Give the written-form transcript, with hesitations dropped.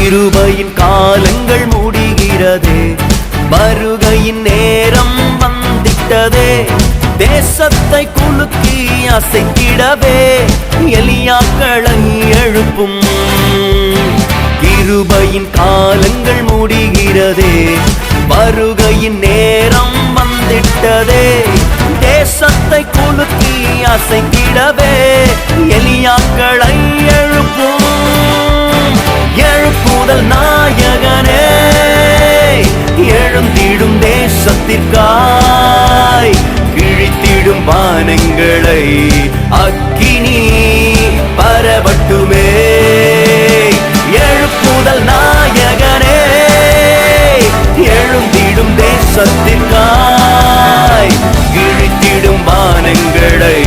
கிருபையின் காலங்கள் முடிகிறதே, வருகையின் நேரம் வந்திட்டதே. தேசத்தை குலுக்கி அசைத்திடவே எலியாக்களை எழுப்பும். கிருபையின் காலங்கள் முடிகிறதே, வருகையின் நேரம் வந்திட்டதே. தேசத்தை குலுக்கி அசைத்திடவே எலியாக்களை எழுப்பும். எழுப்புதல் நாயகனே, எழுந்திடும் தேசத்திற்காய், கிழித்திடும் வானங்களை அக்கினி பரவட்டுமே. எழுப்புதல் நாயகனே, எழுந்திடும் தேசத்திற்காய், கிழித்திடும் வானங்களை